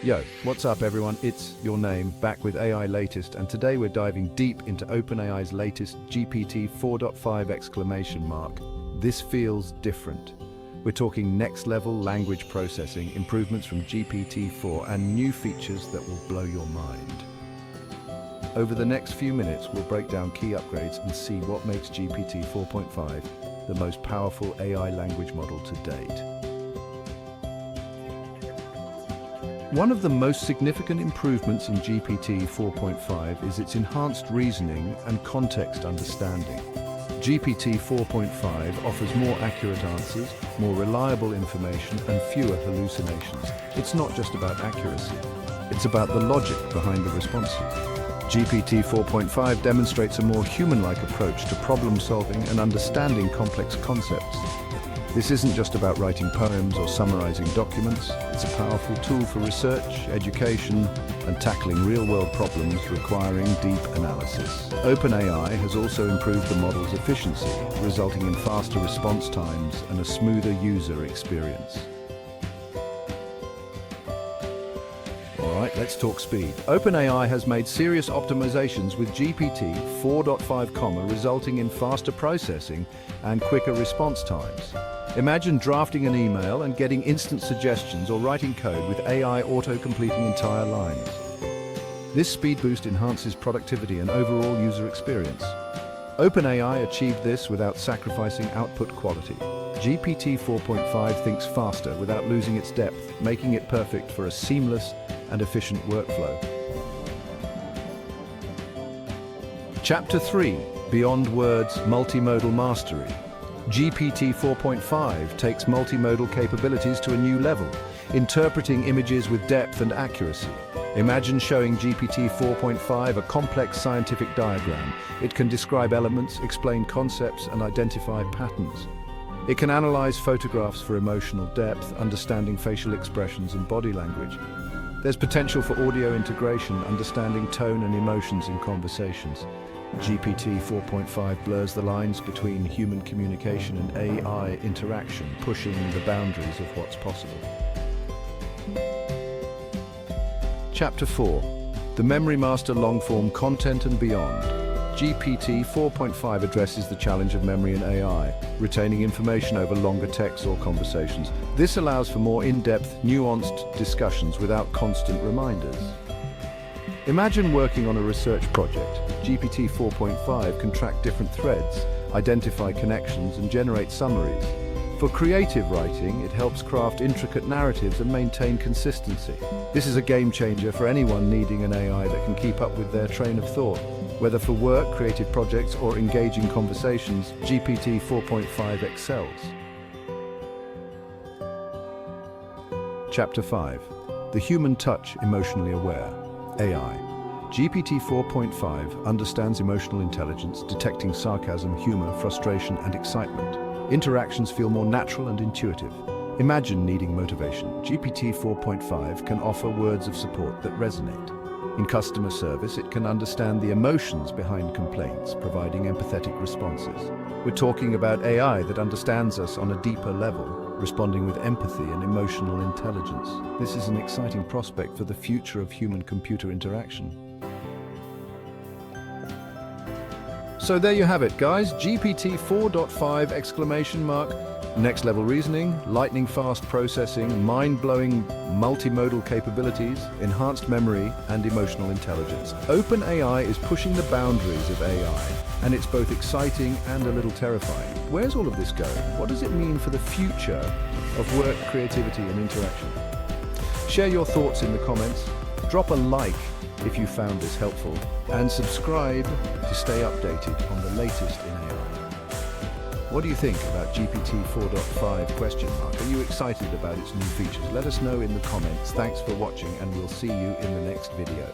Yo, what's up everyone? It's your name, back with AI Latest, and today we're diving deep into OpenAI's latest GPT-4.5 exclamation mark. This feels different. We're talking next-level language processing, improvements from GPT-4, and new features that will blow your mind. Over the next few minutes, we'll break down key upgrades and see what makes GPT-4.5 the most powerful AI language model to date. One of the most significant improvements in GPT-4.5 is its enhanced reasoning and context understanding. GPT-4.5 offers more accurate answers, more reliable information, and fewer hallucinations. It's not just about accuracy, it's about the logic behind the responses. GPT-4.5 demonstrates a more human-like approach to problem-solving and understanding complex concepts. This isn't just about writing poems or summarizing documents. It's a powerful tool for research, education, and tackling real-world problems requiring deep analysis. OpenAI has also improved the model's efficiency, resulting in faster response times and a smoother user experience. Alright, let's talk speed. OpenAI has made serious optimizations with GPT-4.5, resulting in faster processing and quicker response times. Imagine drafting an email and getting instant suggestions, or writing code with AI auto-completing entire lines. This speed boost enhances productivity and overall user experience. OpenAI achieved this without sacrificing output quality. GPT 4.5 thinks faster without losing its depth, making it perfect for a seamless and efficient workflow. Chapter 3: Beyond Words, Multimodal Mastery. GPT 4.5 takes multimodal capabilities to a new level, interpreting images with depth and accuracy. Imagine showing GPT 4.5 a complex scientific diagram. It can describe elements, explain concepts, and identify patterns. It can analyze photographs for emotional depth, understanding facial expressions and body language. There's potential for audio integration, understanding tone and emotions in conversations. GPT 4.5 blurs the lines between human communication and AI interaction, pushing the boundaries of what's possible. Chapter 4: The Memory Master Long-Form Content and Beyond. GPT 4.5 addresses the challenge of memory in AI, retaining information over longer texts or conversations. This allows for more in-depth, nuanced discussions without constant reminders. Imagine working on a research project. GPT 4.5 can track different threads, identify connections, and generate summaries. For creative writing, it helps craft intricate narratives and maintain consistency. This is a game changer for anyone needing an AI that can keep up with their train of thought. Whether for work, creative projects, or engaging conversations, GPT 4.5 excels. Chapter 5: The Human Touch, Emotionally Aware. AI. GPT 4.5 understands emotional intelligence, detecting sarcasm, humor, frustration, and excitement. Interactions feel more natural and intuitive. Imagine needing motivation. GPT 4.5 can offer words of support that resonate. In customer service, it can understand the emotions behind complaints, providing empathetic responses. We're talking about AI that understands us on a deeper level, responding with empathy and emotional intelligence. This is an exciting prospect for the future of human-computer interaction. So there you have it, guys. GPT 4.5 exclamation mark. Next level reasoning, lightning fast processing, mind-blowing multimodal capabilities, enhanced memory, and emotional intelligence. OpenAI is pushing the boundaries of AI, and it's both exciting and a little terrifying. Where's all of this going? What does it mean for the future of work, creativity, and interaction? Share your thoughts in the comments. Drop a like if you found this helpful, and subscribe to stay updated on the latest in AI. What do you think about GPT 4.5 question mark? Are you excited about its new features? Let us know in the comments. Thanks for watching, and we'll see you in the next video.